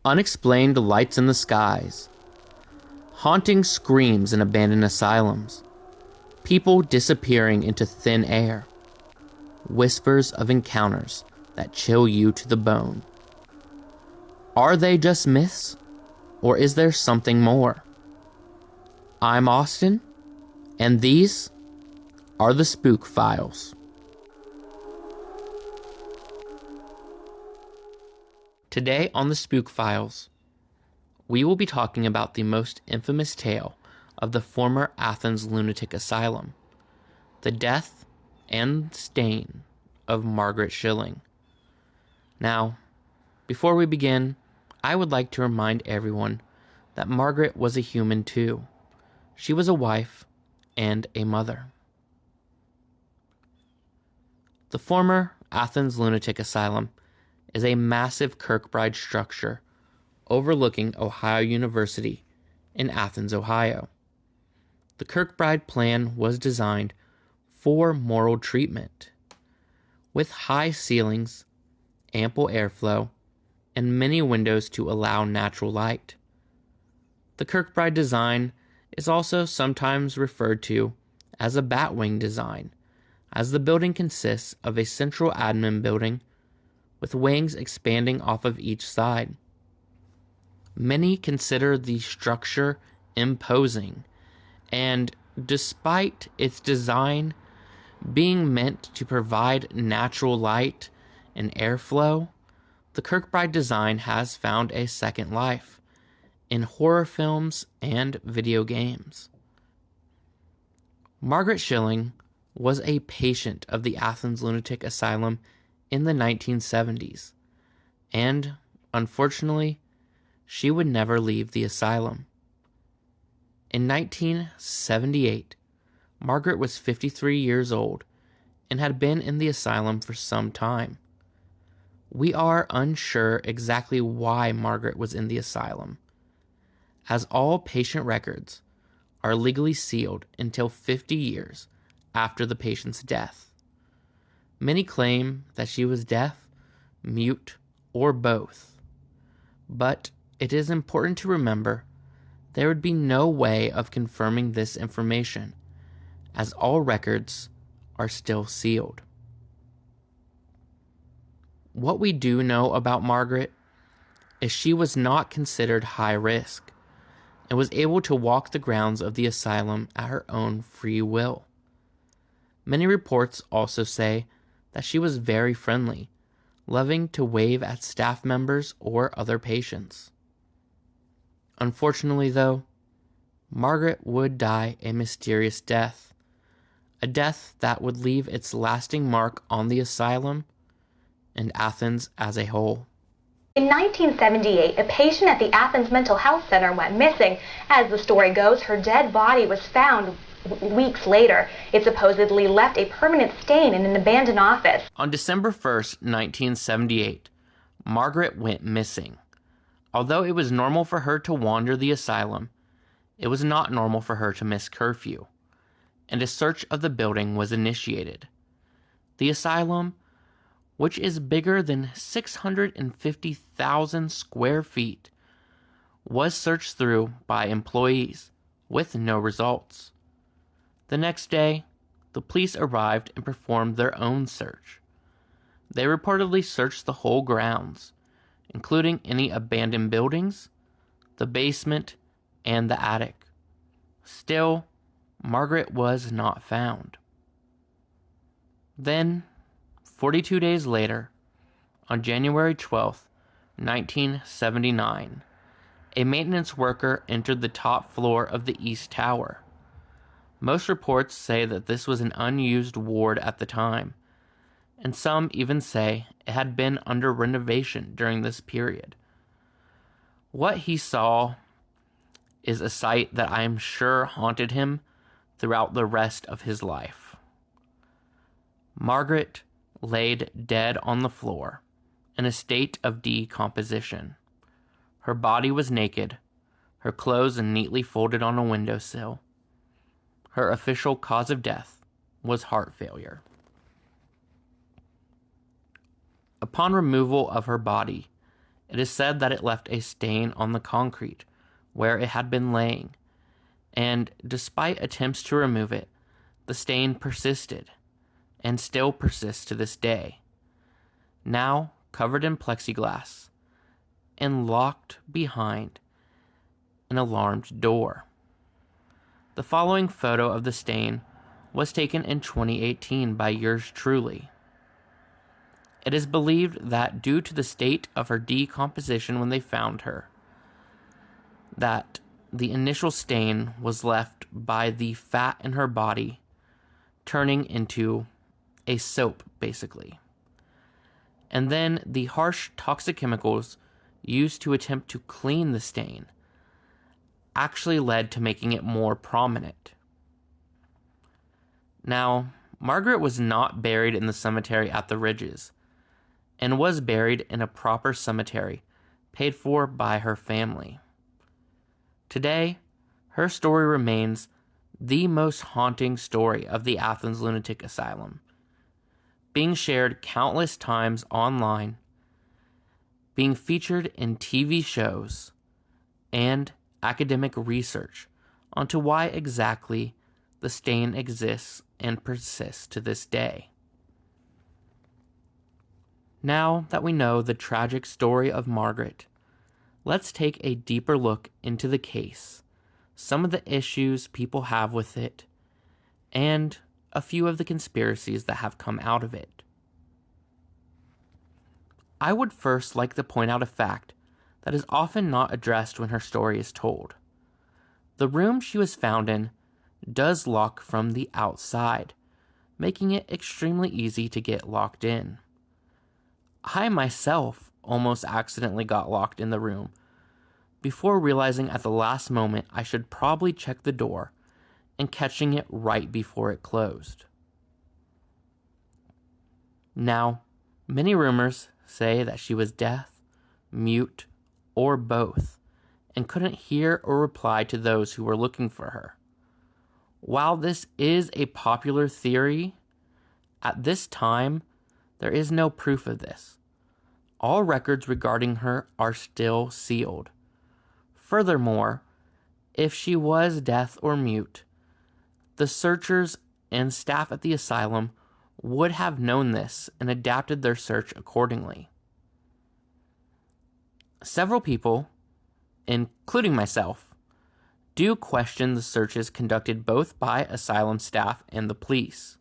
unexplained lights in the skies, haunting screams in abandoned asylums, people disappearing into thin air, whispers of encounters that chill you to the bone. Are they just myths, or is there something more? I'm Austin, and these are the Spook Files. Today on the Spook Files, we will be talking about the most infamous tale of the former Athens Lunatic Asylum, the death and stain of Margaret Schilling. Now, before we begin, I would like to remind everyone that Margaret was a human too. She was a wife and a mother. The former Athens Lunatic Asylum is a massive Kirkbride structure overlooking Ohio University in Athens, Ohio. The Kirkbride plan was designed for moral treatment, with high ceilings, ample airflow, and many windows to allow natural light. The Kirkbride design is also sometimes referred to as a batwing design, as the building consists of a central admin building with wings expanding off of each side. Many consider the structure imposing, and despite its design being meant to provide natural light and airflow, the Kirkbride design has found a second life in horror films and video games. Margaret Schilling was a patient of the Athens Lunatic Asylum in the 1970s, and unfortunately, she would never leave the asylum. In 1978, Margaret was 53 years old and had been in the asylum for some time. We are unsure exactly why Margaret was in the asylum, as all patient records are legally sealed until 50 years after the patient's death. Many claim that she was deaf, mute, or both. But it is important to remember there would be no way of confirming this information, as all records are still sealed. What we do know about Margaret is she was not considered high risk and was able to walk the grounds of the asylum at her own free will. Many reports also say that she was very friendly, loving to wave at staff members or other patients. Unfortunately, though, Margaret would die a mysterious death, a death that would leave its lasting mark on the asylum and Athens as a whole. In 1978, a patient at the Athens Mental Health Center went missing. As the story goes, her dead body was found weeks later. It supposedly left a permanent stain in an abandoned office. On December 1st, 1978, Margaret went missing. Although it was normal for her to wander the asylum, it was not normal for her to miss curfew, and a search of the building was initiated. The asylum, which is bigger than 650,000 square feet, was searched through by employees with no results. The next day, the police arrived and performed their own search. They reportedly searched the whole grounds, including any abandoned buildings, the basement, and the attic. Still, Margaret was not found. Then, 42 days later, on January 12, 1979, a maintenance worker entered the top floor of the East Tower. Most reports say that this was an unused ward at the time, and some even say it had been under renovation during this period. What he saw is a sight that I am sure haunted him throughout the rest of his life. Margaret laid dead on the floor in a state of decomposition. Her body was naked, her clothes neatly folded on a windowsill. Her official cause of death was heart failure. Upon removal of her body, It is said that it left a stain on the concrete where it had been laying, and despite attempts to remove it, the stain persisted, and still persists to this day, now covered in plexiglass and locked behind an alarmed door. The following photo of the stain was taken in 2018 by yours truly. It is believed that due to the state of her decomposition when they found her, that the initial stain was left by the fat in her body turning into a soap, basically. And then the harsh toxic chemicals used to attempt to clean the stain actually led to making it more prominent. Now, Margaret was not buried in the cemetery at the Ridges, and was buried in a proper cemetery paid for by her family. Today, her story remains the most haunting story of the Athens Lunatic Asylum, being shared countless times online, being featured in TV shows, and academic research onto why exactly the stain exists and persists to this day. Now that we know the tragic story of Margaret, let's take a deeper look into the case, some of the issues people have with it, and a few of the conspiracies that have come out of it. I would first like to point out a fact that is often not addressed when her story is told. The room she was found in does lock from the outside, making it extremely easy to get locked in. I myself almost accidentally got locked in the room before realizing at the last moment I should probably check the door and catching it right before it closed. Now, many rumors say that she was deaf, mute, or both, and couldn't hear or reply to those who were looking for her. While this is a popular theory, at this time, there is no proof of this. All records regarding her are still sealed. Furthermore, if she was deaf or mute, the searchers and staff at the asylum would have known this and adapted their search accordingly. Several people, including myself, do question the searches conducted both by asylum staff and the police.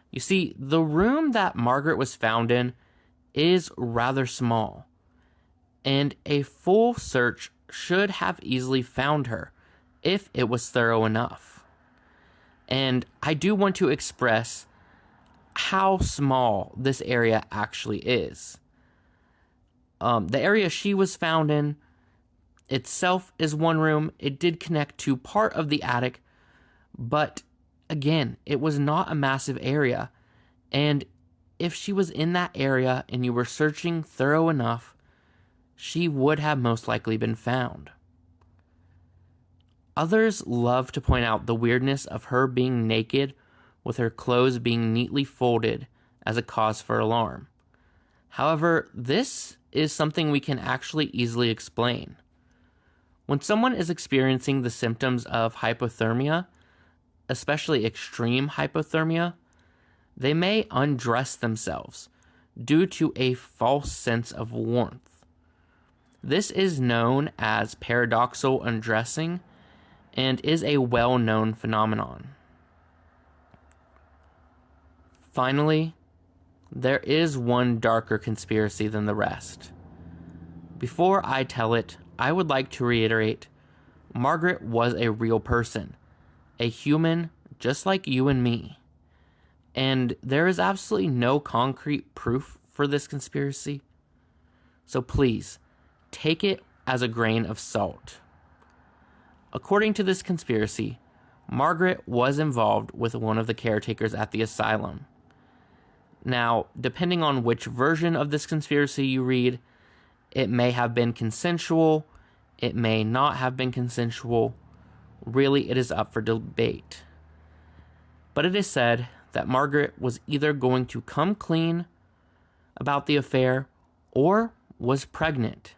You see, the room that Margaret was found in is rather small, and a full search should have easily found her if it was thorough enough. And I do want to express how small this area actually is. The area she was found in itself is one room. It did connect to part of the attic, but again, it was not a massive area. And if she was in that area and you were searching thorough enough, she would have most likely been found. Others love to point out the weirdness of her being naked with her clothes being neatly folded as a cause for alarm. However, this is something we can actually easily explain. When someone is experiencing the symptoms of hypothermia, especially extreme hypothermia, they may undress themselves due to a false sense of warmth. This is known as paradoxal undressing and is a well-known phenomenon. Finally, there is one darker conspiracy than the rest. Before I tell it, I would like to reiterate, Margaret was a real person, a human just like you and me. And there is absolutely no concrete proof for this conspiracy. So please, take it as a grain of salt. According to this conspiracy, Margaret was involved with one of the caretakers at the asylum. Now, depending on which version of this conspiracy you read, it may have been consensual, it may not have been consensual. Really, it is up for debate. But it is said that Margaret was either going to come clean about the affair or was pregnant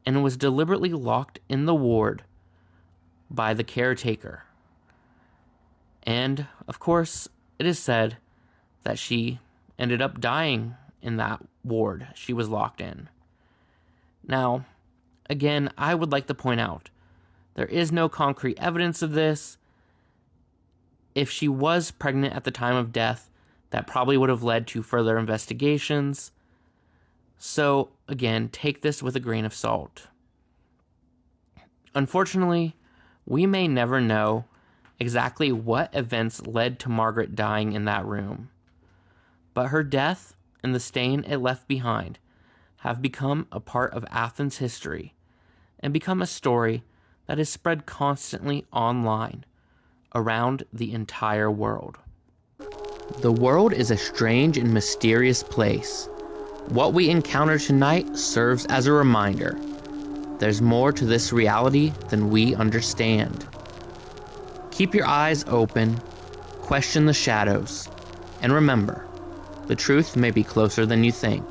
and was deliberately locked in the ward by the caretaker. And, of course, it is said that she ended up dying in that ward she was locked in. Now, again, I would like to point out, there is no concrete evidence of this. If she was pregnant at the time of death, that probably would have led to further investigations. So, again, take this with a grain of salt. Unfortunately, we may never know exactly what events led to Margaret dying in that room. But her death and the stain it left behind have become a part of Athens history and become a story that is spread constantly online around the entire world. The world is a strange and mysterious place. What we encounter tonight serves as a reminder. There's more to this reality than we understand. Keep your eyes open, question the shadows, and remember, the truth may be closer than you think.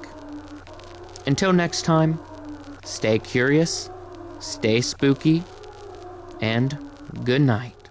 Until next time, stay curious, stay spooky, and good night.